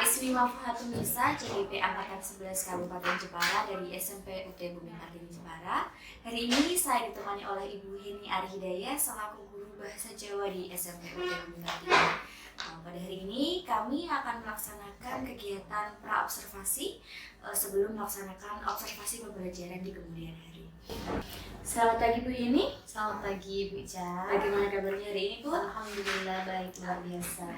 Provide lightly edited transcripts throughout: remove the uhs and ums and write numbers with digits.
Ismi Mafuhatunisa, CGP Angkatan 11 Kabupaten Jepara dari SMP UT Bumi Kartini Jepara. Hari ini saya ditemani oleh Ibu Heni Arhidayah selaku guru bahasa Jawa di SMP UT Bumi Kartini. Pada hari ini kami akan melaksanakan kegiatan pra-observasi sebelum melaksanakan observasi pembelajaran di kemudian hari. Selamat pagi Bu Heni. Selamat pagi Bu Ica. Bagaimana kabarnya hari ini Bu? Alhamdulillah baik, luar biasa.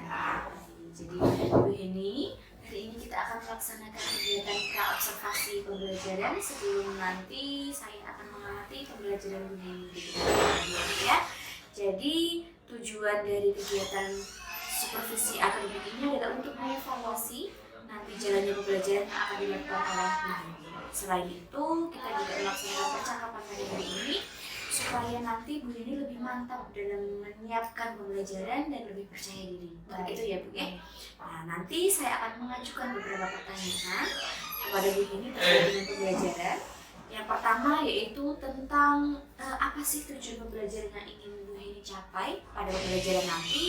Jadi Bu Heni, hari ini kita akan melaksanakan kegiatan pra-observasi pembelajaran sebelum nanti saya akan mengamati pembelajaran Bu Heni di kemudian ya. Jadi tujuan dari kegiatan supervisi akademik ini adalah untuk mengevaluasi nanti jalannya pembelajaran yang akan dilakukan oleh Bu Heni. Selain itu, kita juga melaksanakan percakapan pada hari ini supaya nanti Bu Heni lebih mantap dalam menyiapkan pembelajaran dan lebih percaya diri. Begitu ya Bu ya. Nah, nanti saya akan mengajukan beberapa pertanyaan kepada Bu Heni terkait dengan pembelajaran. Yang pertama yaitu tentang apa sih tujuan pembelajaran yang ingin Bu Heni capai pada pembelajaran nanti.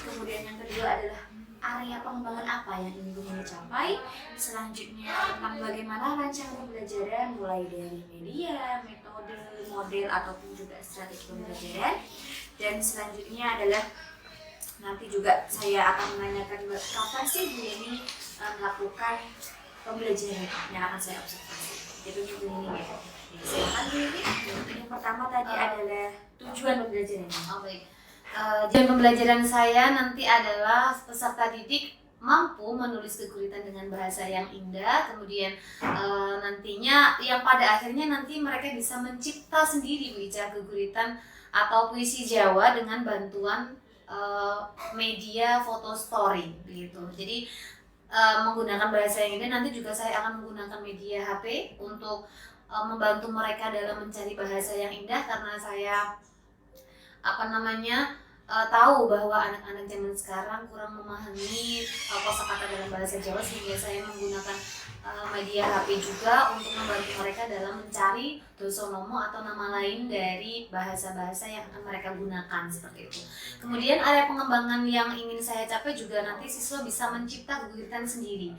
Kemudian yang kedua adalah area pengembangan apa yang ingin Bu Heni capai. Selanjutnya tentang bagaimana rancangan pembelajaran mulai dari media, metode, model ataupun juga strategi pembelajaran. Dan selanjutnya adalah nanti juga saya akan menanyakan kapan sih Bu Heni melakukan pembelajaran yang akan saya observasi. Itu Bu Heni ya. Silakan Bu Heni. Yang pertama tadi adalah tujuan pembelajaran. Oh baik. Tujuan pembelajaran saya nanti adalah peserta didik mampu menulis keguritan dengan bahasa yang indah, kemudian nantinya yang pada akhirnya nanti mereka bisa mencipta sendiri Bu Ica keguritan atau puisi Jawa dengan bantuan media foto story gitu. Jadi menggunakan bahasa yang indah, nanti juga saya akan menggunakan media HP untuk membantu mereka dalam mencari bahasa yang indah karena saya tahu bahwa anak-anak zaman sekarang kurang memahami kosakata dalam bahasa Jawa, sehingga saya menggunakan media HP juga untuk membantu mereka dalam mencari dosonomo atau nama lain dari bahasa-bahasa yang akan mereka gunakan seperti itu. Kemudian area pengembangan yang ingin saya capai juga nanti siswa bisa mencipta keguritan sendiri.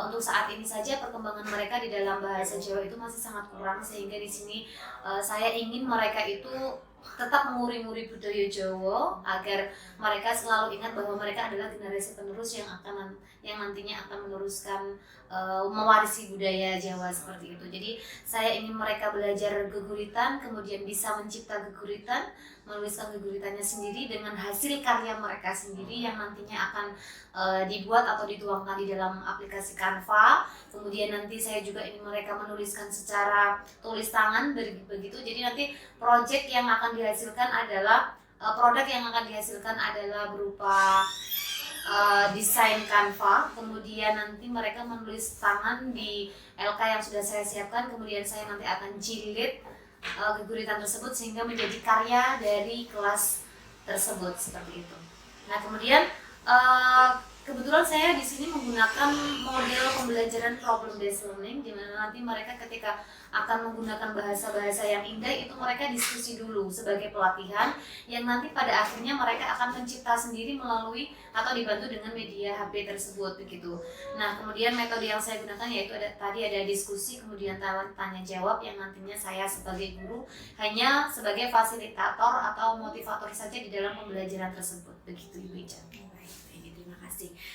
Untuk saat ini saja perkembangan mereka di dalam bahasa Jawa itu masih sangat kurang, sehingga di sini saya ingin mereka itu tetap menguri-nguri budaya Jawa agar mereka selalu ingat bahwa mereka adalah generasi penerus yang nantinya akan meneruskan mewarisi budaya Jawa seperti itu. Jadi saya ingin mereka belajar geguritan, kemudian bisa mencipta geguritan, menuliskan geguritannya sendiri dengan hasil karya mereka sendiri yang nantinya akan dibuat atau dituangkan di dalam aplikasi Canva. Kemudian nanti saya juga ingin mereka menuliskan secara tulis tangan begitu. Jadi nanti project yang akan dihasilkan adalah produk yang akan dihasilkan adalah berupa desain Canva, kemudian nanti mereka menulis tangan di LK yang sudah saya siapkan, kemudian saya nanti akan jilid geguritan tersebut sehingga menjadi karya dari kelas tersebut seperti itu. Nah kemudian kebetulan saya di sini menggunakan model pembelajaran problem based learning, di mana nanti mereka ketika akan menggunakan bahasa-bahasa yang indah itu mereka diskusi dulu sebagai pelatihan yang nanti pada akhirnya mereka akan mencipta sendiri melalui atau dibantu dengan media HP tersebut begitu. Nah kemudian metode yang saya gunakan yaitu tadi ada diskusi, kemudian tanya jawab yang nantinya saya sebagai guru hanya sebagai fasilitator atau motivator saja di dalam pembelajaran tersebut begitu Ibu Ica.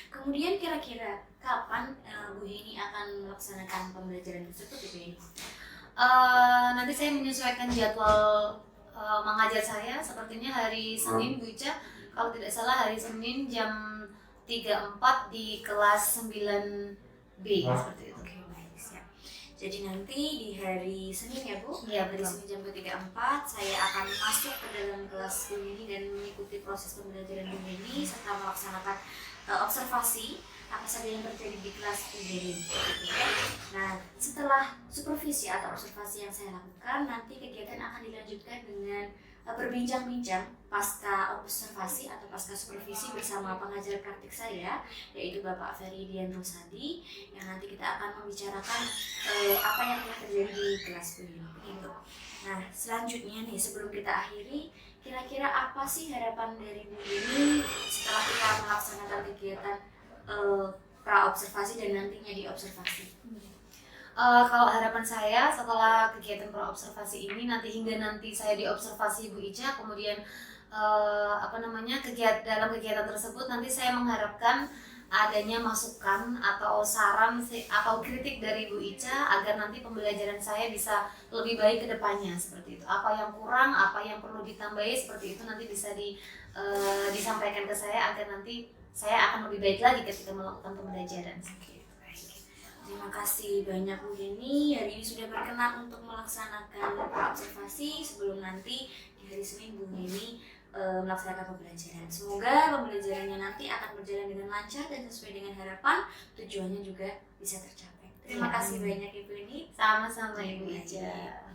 Kemudian kira-kira kapan Bu Heni akan melaksanakan pembelajaran tersebut Ibu Heni? Nanti saya menyesuaikan jadwal mengajar saya, sepertinya hari Senin Bu Ica, kalau tidak salah hari Senin jam 3.4 di kelas 9B seperti itu. Oke, baik, siap. Jadi nanti di hari Senin ya Bu? Iya, hari Senin jam 3.4 saya akan masuk ke dalam kelas Bu Heni dan mengikuti proses pembelajaran Bu Heni serta melaksanakan observasi apa saja yang terjadi di kelas Bu Heni. Nah, setelah supervisi atau observasi yang saya lakukan, nanti kegiatan akan dilanjutkan dengan berbincang-bincang pasca observasi atau pasca supervisi bersama pengajar praktik saya, yaitu Bapak Feridian Rosadi, yang nanti kita akan membicarakan apa yang telah terjadi di kelas Bu Heni. Begitu. Nah, selanjutnya nih sebelum kita akhiri, kira-kira apa sih harapan dari Bu Heni setelah kita melaksanakan kegiatan pra praobservasi dan nantinya diobservasi? Kalau harapan saya setelah kegiatan praobservasi ini hingga nanti saya diobservasi Bu Ica, kemudian dalam kegiatan tersebut nanti saya mengharapkan adanya masukan atau saran atau kritik dari Bu Ica agar nanti pembelajaran saya bisa lebih baik ke depannya, seperti itu. Apa yang kurang, apa yang perlu ditambahi, seperti itu nanti bisa disampaikan ke saya agar nanti saya akan lebih baik lagi ketika melakukan pembelajaran. Terima kasih banyak Bu Yeni, hari ini sudah berkenan untuk melaksanakan praobservasi sebelum nanti di hari Senin Bu Yeni melaksanakan pembelajaran. Semoga pembelajarannya nanti akan berjalan dengan lancar dan sesuai dengan harapan, tujuannya juga bisa tercapai. Terima kasih banyak Ibu Yeni. Sama-sama Ibu Ica.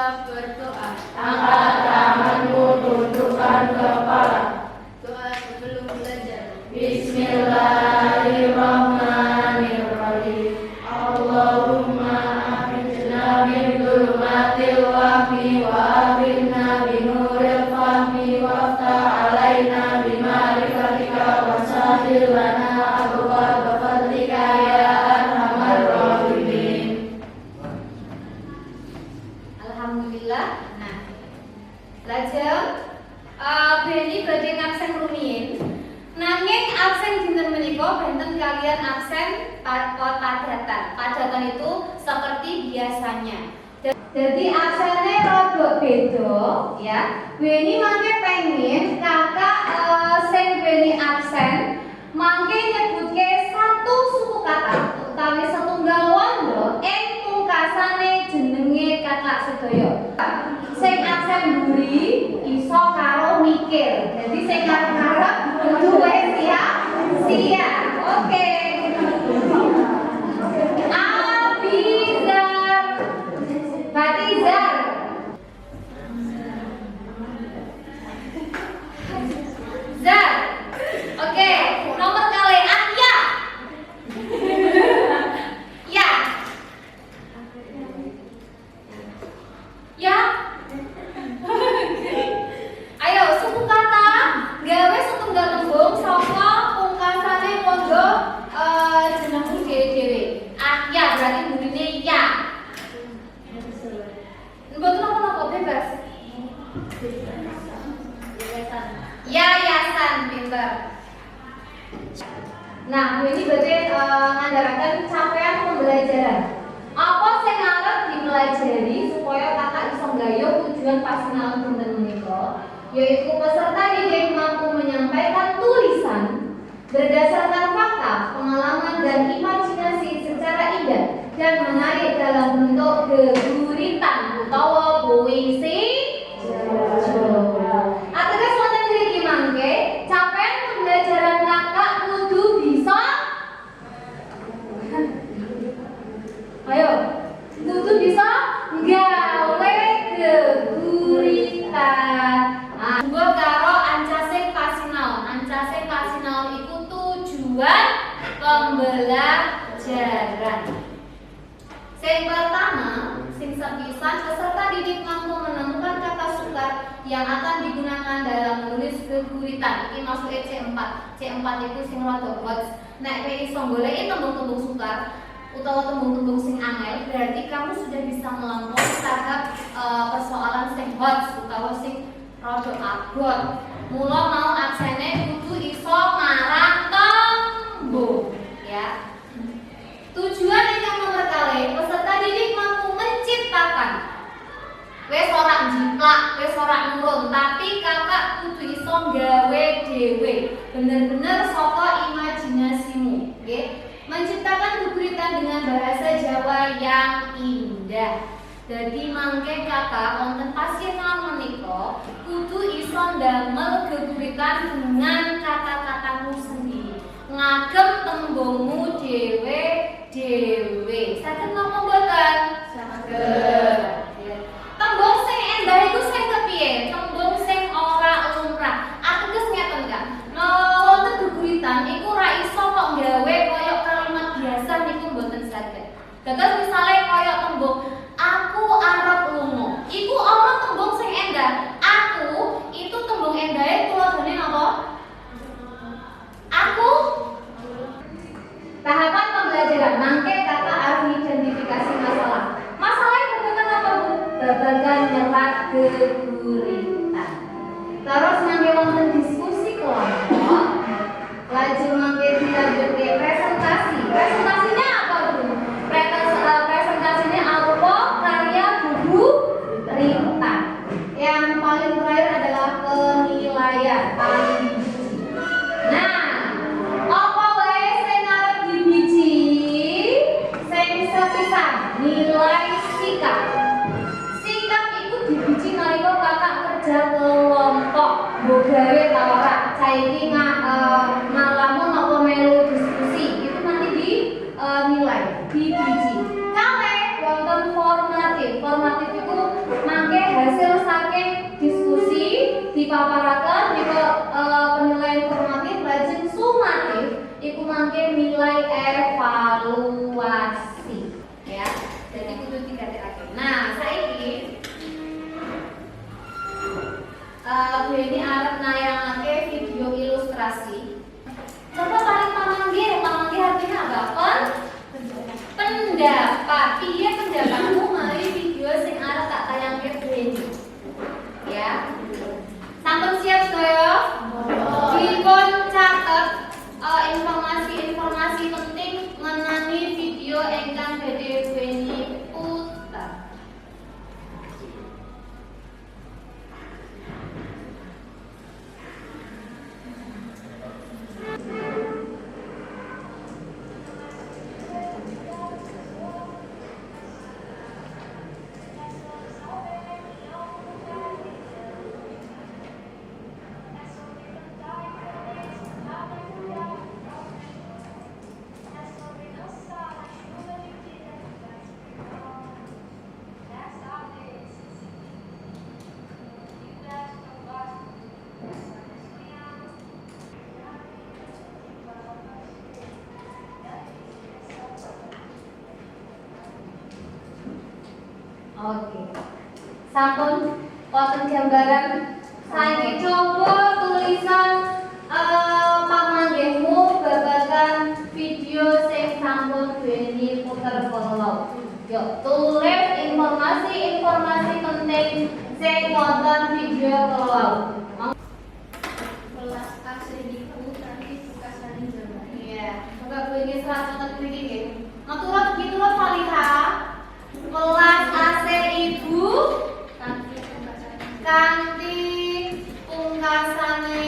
Berdoa. Angkat tanganmu, tundukkan kepala. Doa sebelum belajar. Bismillahirrahmanirrahim. Allahumma akhrijna min dhulumatil wahmi wa akhrijna bi nuril fahmi waftah alaina bi ma'rifatika wa sahhil lana abwaaba fadlika ya arhamar rahimin. Alhamdulillah. Nah, lajeng Beni badhe ngabsen rumiyin. Nanging absen dinten menika benten kalian absen padatan itu seperti biasanya. Jadi absennya rada beda ya. Beni mangke pengen kakak sing Beni absen mangke nyebutke satu suku kata utawi setunggal wanda ing pungkasane jenenge kakak sedaya. Sing absen mburi iso karo mikir. Jadi sing arep-arep duwe siap. Oke. Abizar, Batizar. Zar. Oke, nomor kalian ya. Ya. Ya. Ayo suku kata gawe setunggal tembung saka pungkasane wanda jenengmu dhewe-dhewe. Ya berarti bunine ya. Mboten apa-apa bebas. Yayasan pinter. Nah, ini berarti ngandaraken capaian pembelajaran. Apa sing arep dipelajari supaya kakak iso nggayuh tujuan pasinaon dinten menika, yaitu peserta didik mampu menyampaikan tulisan berdasarkan fakta, pengalaman dan imajinasi secara indah dan menarik dalam bentuk geguritan utawa puisi Jawa. Ateges wonten mriki mangke capaian pembelajaran kakak kudu bisa ayo kudu bisa gawe geguritan. Nggo karo ancasing pasinaon. Ancasing pasinaon iku tujuan pembelajaran. Sing pertama, sing sepisan peserta didik mampu menemukan kata sukar yang akan digunakan dalam menulis geguritan. Ini maksudnya C4. C4 itu sing rada hot. Nek kowe iso goleki tembung-tembung sukar utawa tembung-tembung sing angel, berarti kamu sudah bisa melampaui tahap persoalan sing hot utawa sing rada abot. Mula mau aksene kudu iso marang tembung, ya. Tujuan ingkang nomor kalih, peserta didik mampu menciptakan. Wis ora jiplak, wis ora nurun, tapi kakak kudu iso gawe dhewe. Bener-bener saka imajinasimu, nggih. Menciptakan geguritan dengan bahasa Jawa yang indah. Jadi mangke kakak wonten pasinaon menika kudu iso ndamel geguritan dengan kata-katamu sendiri. Ngagem tembungmu dhewe dhewe. Saged napa mboten? Saged. Tembung sing endah iku sing kepiye? Tembung sing ora lumrah. Ateges ngeten kan. Wonten geguritan iku ora iso kok gawe kaya kalimat biasa niku mboten saged. Dados misale kaya tembung aku arep lunga. Iku ana tembung sing endah. Aku itu tembung endahe tuladhane napa? Aku. Tahapan pembelajaran mangke kata harus identifikasi masalah. Masalahnya berkaitan apa Bu? Babagan nyerat geguritan. Terus mangke wonten diskusi kelompok. Laju mangke dilanjutke presentasi. Presentasinya apa Bu? Presentasinya apa? Karya buku Rita. Yang paling terakhir adalah penilaian paling biji. Nah, apa wae sing arep dibiji? Sing sepisan nilai sikap. Sikap itu dibiji nalika kakak kerja kelompok. Mbok gawe ta ora? Saiki ngalamun apa melu diskusi itu nanti dinilai, dibiji. Kale wonten formatif. Formatif itu mangke hasil saking diskusi dipaparaken nika penilaian formatif. Lajeng sumatif iku mangke nilai evaluasi ya. Jadi kudu digatekake. Nah, saiki Bu ini arep nayangake video ilustrasi. Coba paling pamanggih artinya apa? Pendapat. Iya pendapatmu mari video sing arep tak tayangke Bu ini. Ya. Sampun siap sedaya? Dipun catet informasi-informasi penting mengenai video ingkang badhe Bu ini puter. Oke. Sampun wonten gambaran. Saiki coba tulisan pamanggihmu babagan video sing sampun Beni puter kala. Yuk tulis informasi penting sing wonten video kala. Kelas asli iku kanthi bukasane jaman. Iya, coba Beni serat mriki nggih. Matur begitu lho Salihah. Kelas AC Ibu kanthi pungkasane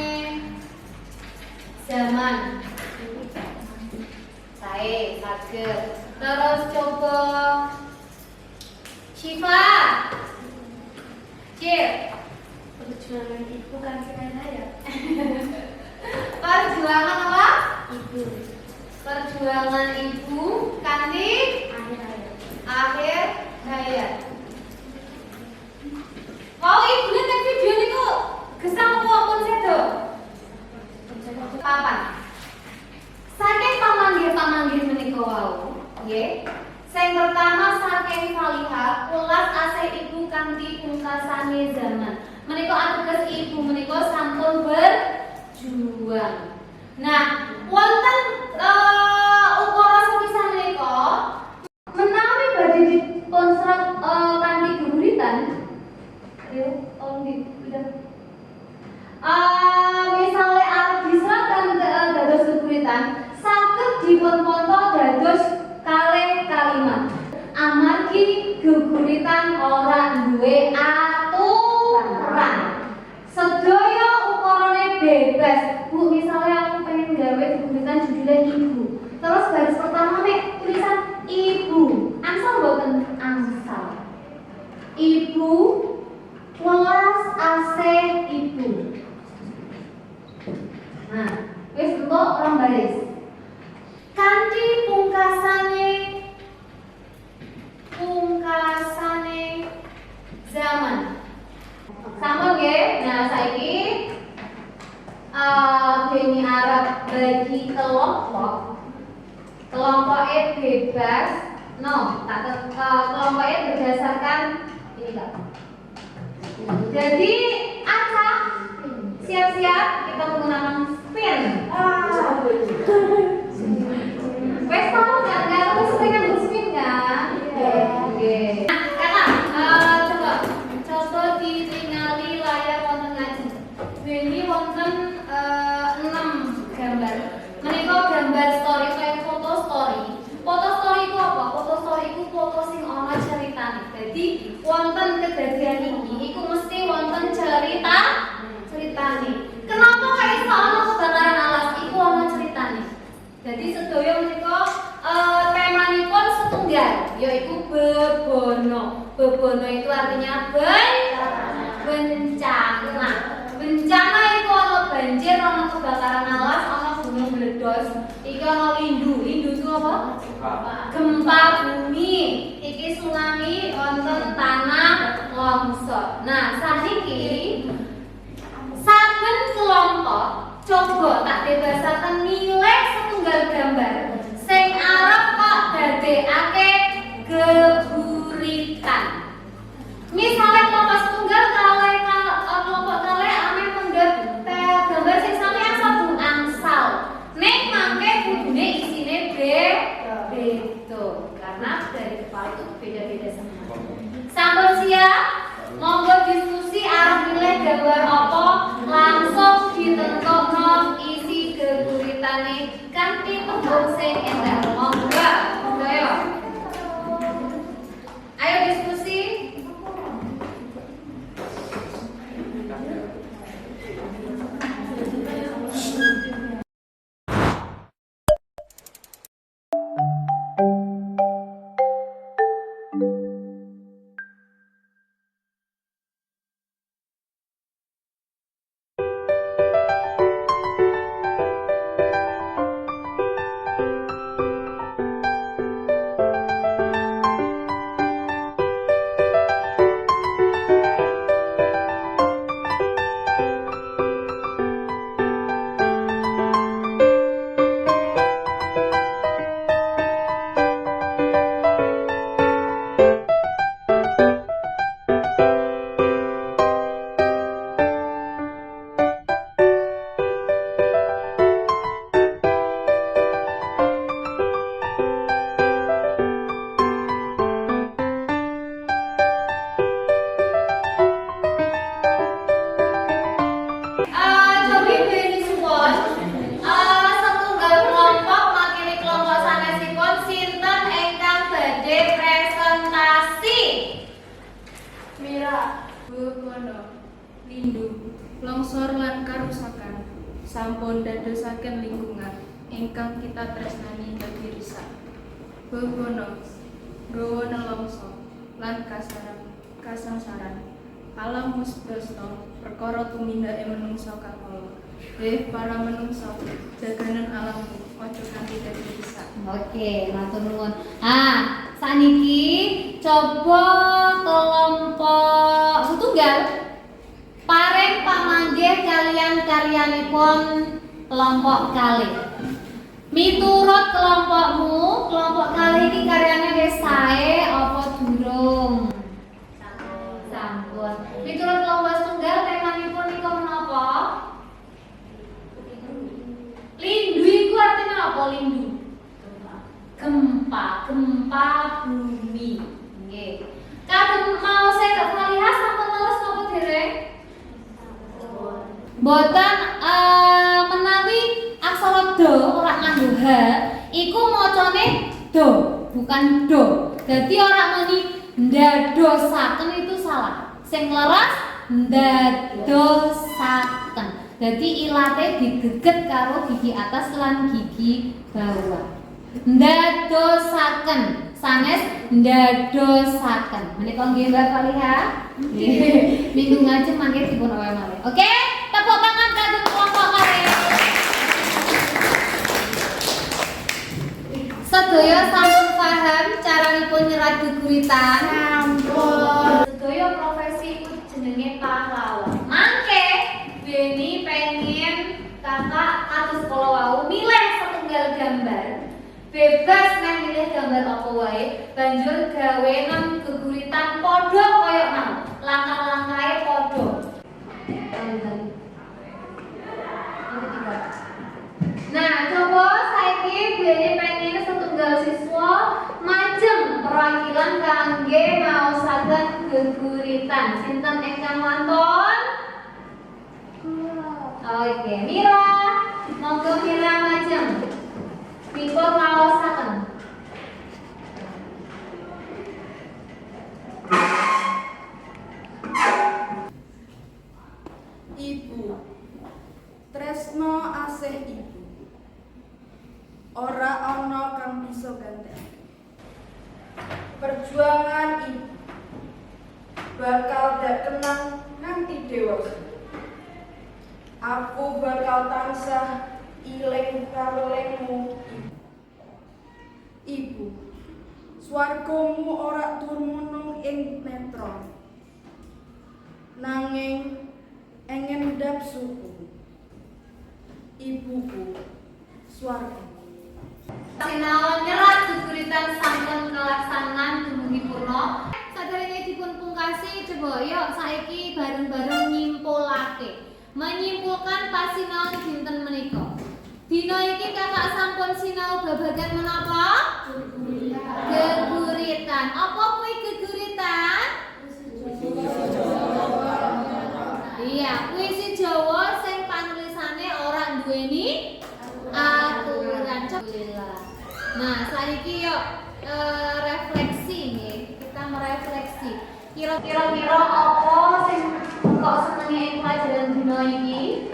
zaman. Sae, saged. Terus coba Syifa. Cil. Perjuangan ibu kanthi ya. Perjuangan apa? Ibu. Perjuangan ibu kanthi akhir hayat. Mau ibu nek video niku gesang apa pun sedo? Papan. Saking pamanggih menika wau, nggih. Sing pertama saking Salihah, kelas AC ibu kanthi pungkasane zaman. Menika ateges ibu menika sampun berjuang. Nah, wonten ukara sepisan menika menawi badhe dikonsrat kanthi geguritan. Ayo, tolong udah. Misalnya arep diserat dados geguritan, saged dipunponto dados kalih kalimat. Amargi geguritan ora duwe aturan. Sedaya ukarane bebas. Bu, misalnya aku pengen gawe geguritan judulnya ibu. Terus baris pertama nek tulisan ibu. Angsal mboten angsal. Ibu kelas AC ibu. Nah, wis entuk orang baris. Kanthi pungkasane kelompoknya bebas. No, kelompoknya berdasarkan ini Kak. Jadi acak, siap-siap kita menggunakan spin. Wes tahu nggak kamu sering yang berspin kan? Oke. Nah, Kakak, coba ditingali layar wonten ngaji. Ini wonten 6 gambar. Menika gambar story kayak foto story. Foto story itu apa? Foto story itu foto sing ana ceritane. Jadi wonten kejadian ini iku mesti wonten ceritane. Kenapa kayak iso ana kebakaran alas iku ana ceritane. Jadi sedaya menika temanipun setunggal yaitu bebono. Bebono itu artinya bencana. Bencana itu ana banjir, ana kebakaran alas, ana gunung meledos. Iki ana lindu. Lindu itu apa? Gempa bumi. Iki tsunami, wonten tanah longsor. Nah, saniki saben kelompok coba tak bebasaken nilai setunggal gambar sing arep kok dadekake geguritan. Misalnya kelompok setunggal kelompok kale ame mendhet gambar sing sampeyan sabu angsal. Nek mangke kudune isine beda karena dari kepala itu beda-beda semua. Sampun siap? Monggo diskusi arep milih gambar apa langsung ditentokno isi geguritane kanthi tembung sing endah. Monggo. Ayo diskusi. Longsor lan karusakan sampun dadosaken lingkungan ingkang kita tresnani dadi risak. Bebono nggawa nelongso lan kasangsaran. Alam musbasta perkara tumindake menungsa kakala. Para menungsa jaganan alammu aja kanthi dadi risak. Oke, matur nuwun. Saniki coba kelompok setunggal pareng pamanggih kalian karyanipun kelompok kalih. Miturut kelompokmu, kelompok kalih iki karyane wis sae apa durung? Sampun. Miturut kelompok setunggal temanipun niku menapa? Lindu iku artinya apa lindu? Gempa bumi. Nggih. Kadang mau saya gak melihat sampun terus napa dereng? Boten menawi aksara do ora nganggo h, iku macane do, bukan do. Dadi ora muni ndadosaken itu salah. Sing leres ndadosaken. Dadi ilate digeget karo gigi atas lan gigi bawah. Ndadosaken sanes ndadosaken. Menika nggih Mbak Faliha. Minggu ngajeng mangke dipun awe malih. Oke, tepuk tangan kagem kelompok kalih. Sedaya sampun paham caranipun nyerat geguritan? Sampun. Sedaya profesi iku jenenge pahlawan. Mangke Beni pengen kakak kados kala wau milih setunggal gambar Bebas nek milih gambar apa wae, banjur gawe nang geguritan padha kaya mau. Langkah-langkahe padha. Nah, coba saiki Beni pengen setunggal siswa majeng perwakilan kangge maosaken geguritan. Sinten ingkang wonten? Oke, Mira. Monggo Mira majeng. Dipun maosaken. Ibu, tresno asih ibu. Ora ana kang bisa ganteni. Perjuangan ibu bakal dak kenang nganti dewasa. Aku bakal tansah iling karelingmu, ibu. Ibu, swargamu ora dumunung ing netra, nanging engendap suku. Ibuku, swarga. Sinau nyerat geguritan sampun kelaksanan dumugi purna. Saderenge dipun pungkasi, coba yuk saiki bareng-bareng nyimpulake. Menyimpulkan pasinaon dinten menika. Dina iki kakak sampun sinau babagan menapa? Geguritan. Apa kuwi geguritan? Iya, puisi Jawa sing panulisane ora duweni aturan. Alhamdulillah. Nah, saiki yuk refleksi nih. Kita merefleksi. Kira-kira apa sing kok senenge ing pelajaran dina iki?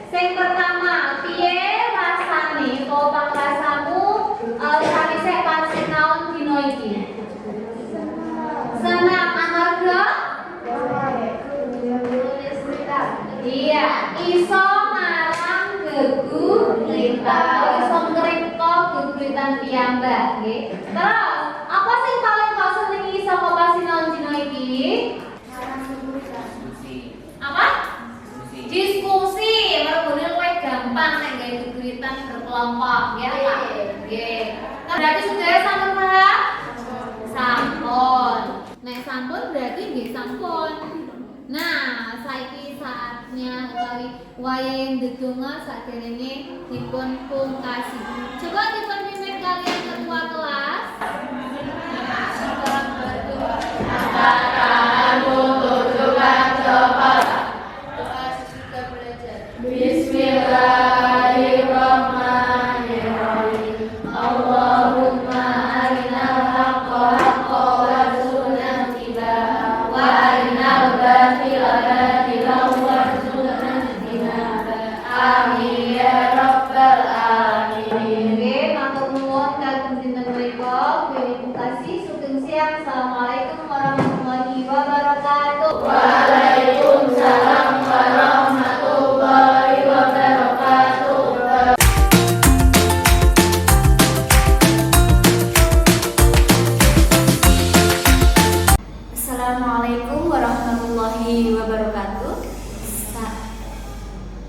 Sing pertama, piye rasane utawa pangrasamu sawise pas sinau dina iki? Senang amarga iya, iso ngarang geguritan, iso ngripta geguritan piyambak, nggih. Terus, apa sing paling kok senengi saka pasinaon dina iki? Apa? Diskusi, mergone luwih gampang nek gawe geguritan berkelompok, ya Pak. Nggih. Berarti sedaya sampun paham? Sampun. Nek sampun berarti nggih sampun. Nah, saiki saatnya utawi wayahe ndedonga saderenge dipun pungkasi. Coba dipun pimpin kalian ketua kelas. Bismillahirrahmanirrahim. Allahumma arinal haqqa haqqan warzuqna ittiba'ahu wa arinal batila batilan warzuqna ijtinaba. Amin ya rabbal alamin. Nggih, matur nuwun kagem dinten menika Beni Pungkasi sugeng siang. Assalamualaikum warahmatullahi wabarakatuh. Waalaikumsalam warahmatullahi wabarakatuh. Assalamualaikum warahmatullahi wabarakatuh.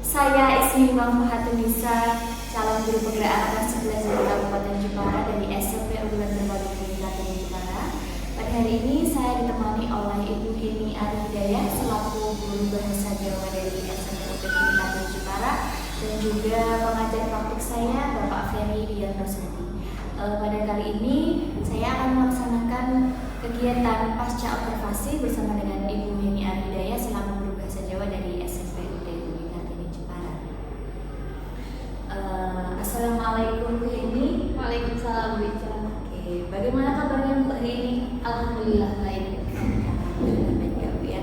Saya Ismimah Mahatunisa, calon guru penggerak anak kelas 11 dari Kabupaten Jepara dari SMP Unggulan Terbaik Kabupaten Jepara. Pada hari ini saya ditemani oleh Ibu Heni Arhidayah selaku guru bahasa Jawa dari SMP Kabupaten Jepara dan juga pengajar praktik saya Bapak Ferry Dian Rosmati. Pada kali ini saya akan melaksanakan kegiatan pasca observasi bersama dengan Ibu Heni Arhidayah selaku guru bahasa Jawa dari SMP Kabupaten Jepara. Assalamualaikum Bu Heni. Waalaikumsalam Bu Ica. Oke, bagaimana kabarnya Bu Heni? Alhamdulillah baik. Baik ya Bu ya.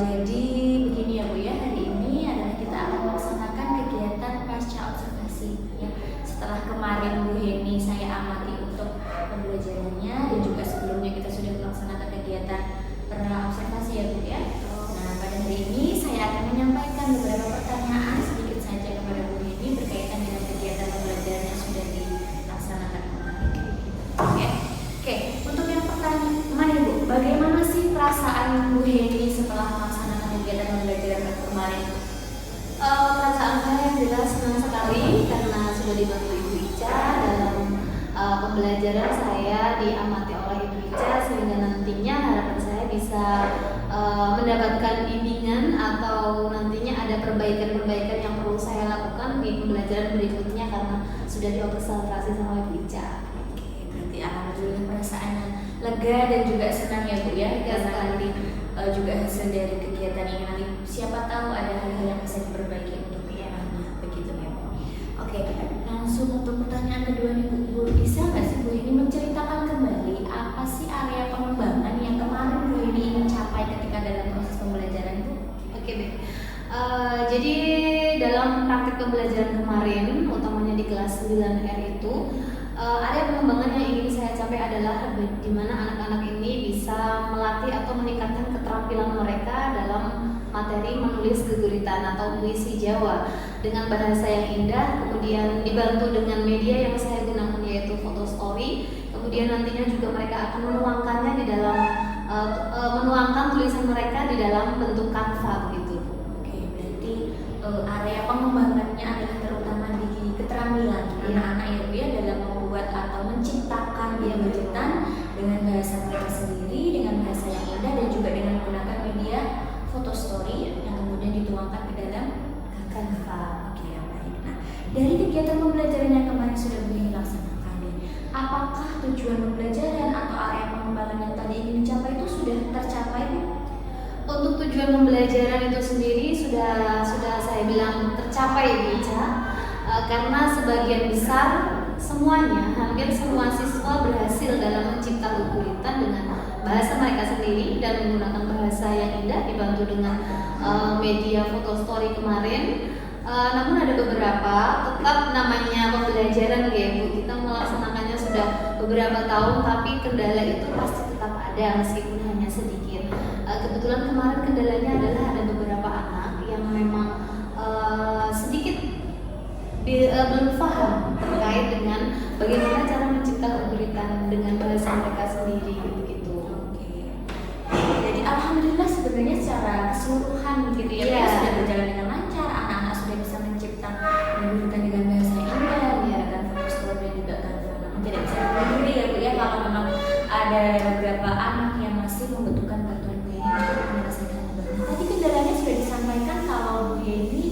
Jadi begini ya Bu ya, hari ini adalah kita akan melaksanakan kegiatan pasca observasi ya. Setelah kemarin Bu Heni saya amati untuk pembelajarannya dan juga sebelumnya kita sudah melaksanakan kegiatan observasi ya Bu ya. Nah, pada hari ini saya akan menyampaikan beberapa pertanyaan sedikit saja kepada Bu Heni berkaitan dengan kegiatan pembelajaran yang sudah dilaksanakan kemarin. Oke. Oke, untuk yang pertama nih Bu, bagaimana sih perasaan Bu Heni setelah melaksanakan kegiatan pembelajaran kemarin? Perasaan saya jelas senang sekali karena sudah dibantu Ibu Ica dalam pembelajaran saya diamati oleh Ibu Ica, sehingga nantinya harapan saya bisa mendapatkan bimbingan atau nantinya ada perbaikan-perbaikan yang perlu saya lakukan di pembelajaran berikutnya karena sudah diobservasi sama Ibu Ica. Oke, berarti alhamdulillah perasaannya lega dan juga senang ya Bu ya, karena nanti juga hasil dari kegiatan ini nanti siapa tahu ada hal-hal yang bisa diperbaiki untuk kedepannya, begitu ya Bu. Oke, langsung untuk pertanyaan kedua nih Bu, bisa nggak sih Bu ini menceritakan kembali apa sih area pengembangan yang kemarin Bu ini ingin capai ketika dalam proses pembelajaran Bu? Oke, baik. Jadi dalam praktik pembelajaran kemarin, utamanya di kelas 9R itu, area pengembangan yang ingin saya capai adalah di mana anak-anak ini bisa melatih atau meningkatkan keterampilan mereka dalam materi menulis geguritan atau puisi Jawa dengan bahasa yang indah, kemudian dibantu dengan media yang saya gunakan yaitu foto story. Kemudian nantinya juga mereka akan menuangkannya di dalam menuangkan tulisan mereka di dalam bentuk kanva begitu. Oke, berarti area pengembangannya adalah terutama di keterampilan anak-anak ya Bu ya, dalam membuat atau menciptakan geguritan dengan bahasa mereka sendiri, dengan bahasa yang indah dan juga dengan menggunakan media foto story yang kemudian dituangkan ke dalam kanva. Oke, ya baik. Nah, dari kegiatan pembelajaran yang kemarin sudah Bu laksanakan, apakah tujuan pembelajaran atau area pengembangan yang tadi ingin dicapai itu sudah tercapai Bu? Untuk tujuan pembelajaran itu sendiri sudah saya bilang tercapai Bu Ica, karena sebagian besar semuanya, hampir semua siswa berhasil dalam mencipta geguritan dengan bahasa mereka sendiri dan menggunakan bahasa yang indah dibantu dengan media foto story kemarin. Namun ada beberapa tetap namanya pembelajaran ya Bu, kita melaksanakannya sudah beberapa tahun tapi kendala itu pasti tetap ada meskipun hanya sedikit. Kebetulan kemarin kendalanya adalah ada beberapa anak yang memang sedikit belum paham terkait dengan bagaimana cara mencipta geguritan dengan bahasa mereka sendiri begitu. Oke. Jadi alhamdulillah sebenarnya secara keseluruhan gitu ya, Iya. sudah berjalan dengan lancar. Anak-anak sudah bisa mencipta geguritan dengan bahasa indah, menggunakan foto story dan juga kanva. Namun tidak bisa dipungkiri ya Bu ya, kalau memang ada beberapa anak yang masih membutuhkan bantuan Bu Yeni untuk menyelesaikan tugas. Tadi kendalanya sudah disampaikan kalau Bu Yeni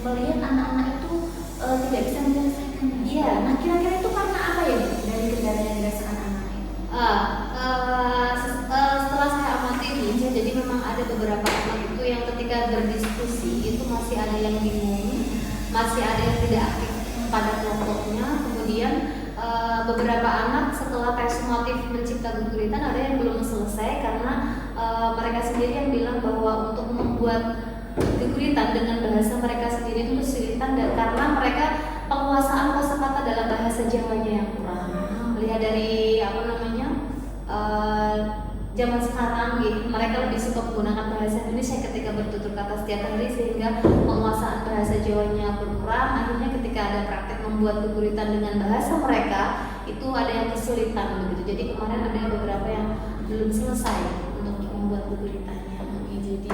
melihat anak-anak itu tidak bisa menyelesaikan. Iya. Nah, kira-kira itu karena apa ya Bu dari kendala yang dirasakan anak-anak itu? Setelah saya amati Bu Ica, jadi memang ada beberapa anak itu yang ketika berdiskusi itu masih ada yang bingung, masih ada yang tidak aktif pada kelompoknya. Kemudian beberapa anak setelah tes motif mencipta geguritan ada yang belum selesai karena mereka sendiri yang bilang bahwa untuk membuat geguritan dengan bahasa mereka sendiri itu kesulitan dan karena mereka penguasaan kosakata dalam bahasa Jawanya yang kurang. Melihat dari zaman sekarang gitu, mereka lebih suka menggunakan bahasa Indonesia ketika bertutur kata setiap hari sehingga penguasaan bahasa Jawanya berkurang. Akhirnya ketika ada praktek membuat geguritan dengan bahasa mereka itu ada yang kesulitan begitu. Jadi kemarin ada beberapa yang belum selesai untuk membuat geguritannya. Oke, jadi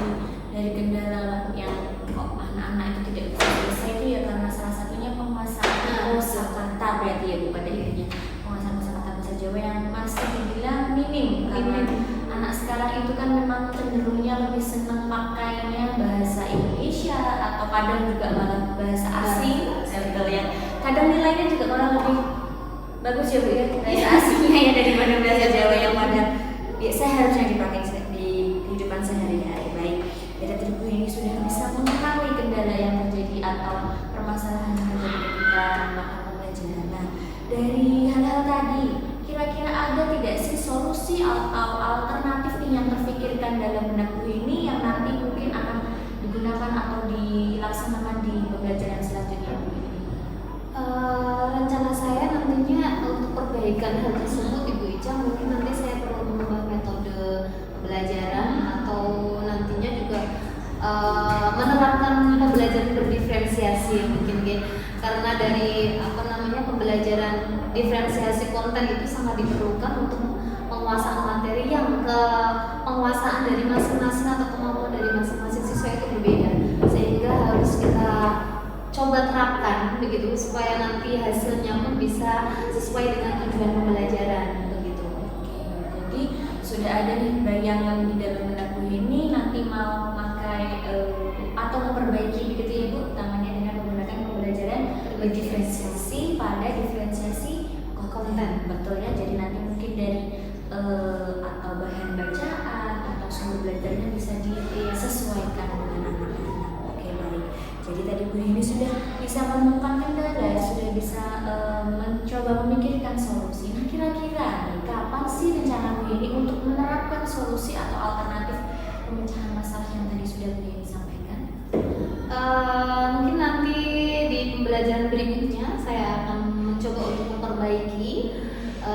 dari kendala yang anak-anak itu tidak bisa selesai itu ya karena salah satunya penguasaan kosakata berarti ya Bu pada intinya penguasaan kosakata bahasa Jawa yang masih dibilang minim karena anak sekarang itu kan memang cenderungnya lebih senang pakainya bahasa Indonesia atau kadang juga malah bahasa asing yang kadang nilainya juga malah lebih bagus ya Bu ya bahasa asingnya ya daripada bahasa Jawa yang pada seharusnya dipakai di kehidupan sehari-hari. Baik, dari Bu ini sudah bisa mengetahui kendala yang terjadi atau permasalahan yang terjadi ketika melakukan pembelajaran. Nah, dari hal-hal tadi, kira-kira ada tidak sih solusi atau alternatif nih yang terfikirkan dalam benak Bu ini yang nanti mungkin akan digunakan atau dilaksanakan di pembelajaran selanjutnya Bu ini? Rencana saya nantinya untuk perbaikan hal tersebut Ibu Ica mungkin nanti saya perlu mengubah metode pembelajaran atau nantinya juga menerapkan pembelajaran berdiferensiasi mungkin karena dari pembelajaran diferensiasi konten itu sangat diperlukan untuk penguasaan materi yang penguasaan dari masing-masing atau kemampuan dari masing-masing siswa itu berbeda sehingga harus kita coba terapkan begitu supaya nanti hasilnya pun bisa sesuai dengan tujuan pembelajaran begitu. Jadi sudah ada nih bayangan di dalam benak Bu ini nanti mau memakai atau memperbaiki begitu ya Bu, utamanya dengan menggunakan pembelajaran berdiferensiasi pada diferensiasi konten. Betul ya, jadi nanti mungkin dari atau bahan bacaan atau sumber belajarnya bisa disesuaikan dengan anak-anak. Oke, baik. Jadi tadi Bu ini sudah bisa menemukan kendala, sudah bisa mencoba memikirkan solusi. Nah, kira-kira nih, kapan sih rencana Bu ini untuk menerapkan solusi atau alternatif pemecahan masalah yang tadi sudah Bu ini sampaikan? Mungkin nanti di pembelajaran berikutnya saya akan mencoba untuk memperbaiki,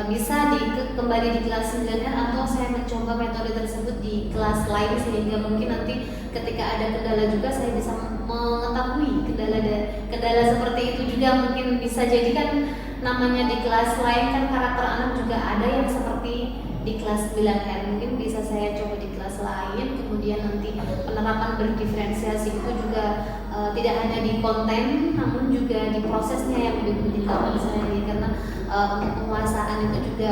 bisa kembali di kelas 9 atau saya mencoba metode tersebut di kelas lain sehingga mungkin nanti ketika ada kendala juga saya bisa mengetahui kendala seperti itu juga. Mungkin bisa jadi kan namanya di kelas lain kan karakter anak juga ada yang seperti di kelas 9R, mungkin bisa saya coba di kelas lain. Kemudian nanti penerapan berdiferensiasi itu juga tidak hanya di konten namun juga di prosesnya yang lebih penting kalau misalnya karena untuk penguasaan itu juga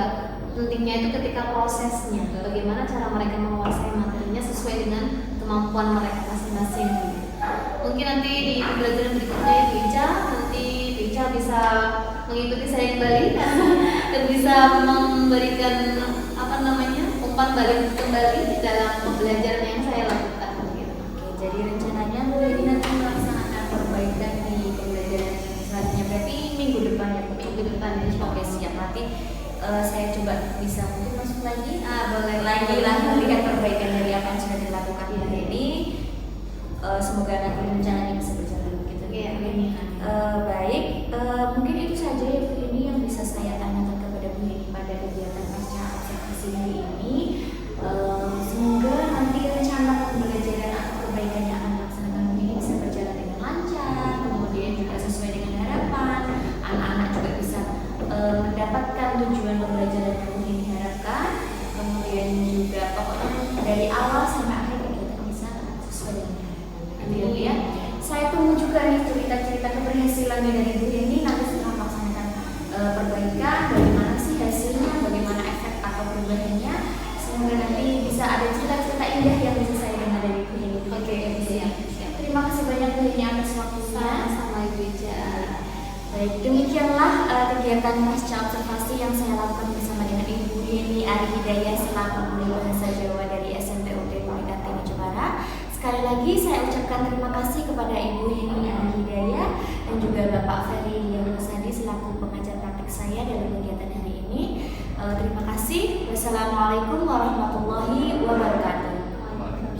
pentingnya itu ketika prosesnya, bagaimana cara mereka menguasai materinya sesuai dengan kemampuan mereka masing-masing. Mungkin nanti di pembelajaran berikutnya Bu Ica, nanti Bu Ica bisa mengikuti saya kembali dan bisa memberikan umpan balik kembali dalam pembelajaran yang saya lakukan. Oke, jadi rencananya Bu ini nanti melaksanakan perbaikan di pembelajaran yang selanjutnya, berarti minggu depan ya Bu? Minggu depan ya. Oke, siap. Nanti saya coba bisa mungkin masuk lagi. Boleh lagi melihat perbaikan dari apa yang sudah dilakukan Bu ini. Semoga nanti rencananya bisa berjalan begitu. Iya, baik. Mungkin itu saja ya Bu ini yang bisa saya tanyakan kepada Bu ini pada kegiatan pasca observasi hari ini. Semoga nanti rencana pembelajaran atau perbaikan yang akan dilaksanakan Bu ini bisa berjalan dengan lancar, kemudian juga sesuai dengan harapan. Anak-anak juga bisa mendapatkan tujuan pembelajaran yang Bu ini harapkan. Kemudian juga pokoknya dari awal sampai akhir kegiatan bisa sesuai dengan harapan. Amin ya. Saya tunggu juga nih cerita-cerita keberhasilan dari Bu ini nanti setelah melaksanakan perbaikan, bagaimana sih hasilnya, bagaimana efek atau perubahannya. Semoga nanti bisa ada cerita-cerita indah yang bisa saya dengar dari Bu ini. Oke, siap. Terima kasih banyak Bu ini atas waktunya. Sama Ibu Ica. Baik, demikianlah kegiatan pasca observasi yang saya lakukan bersama dengan Ibu Yeni Ari Hidayah selaku guru bahasa Jawa dari SMP UT Politeknik Jepara. Sekali lagi saya ucapkan terima kasih kepada Ibu Yeni Ari Hidayah dan juga Bapak Ferry Diarosadi selaku pengajar praktik saya dalam kegiatan hari ini. Terima kasih. Wassalamualaikum warahmatullahi wabarakatuh. Terima kasih.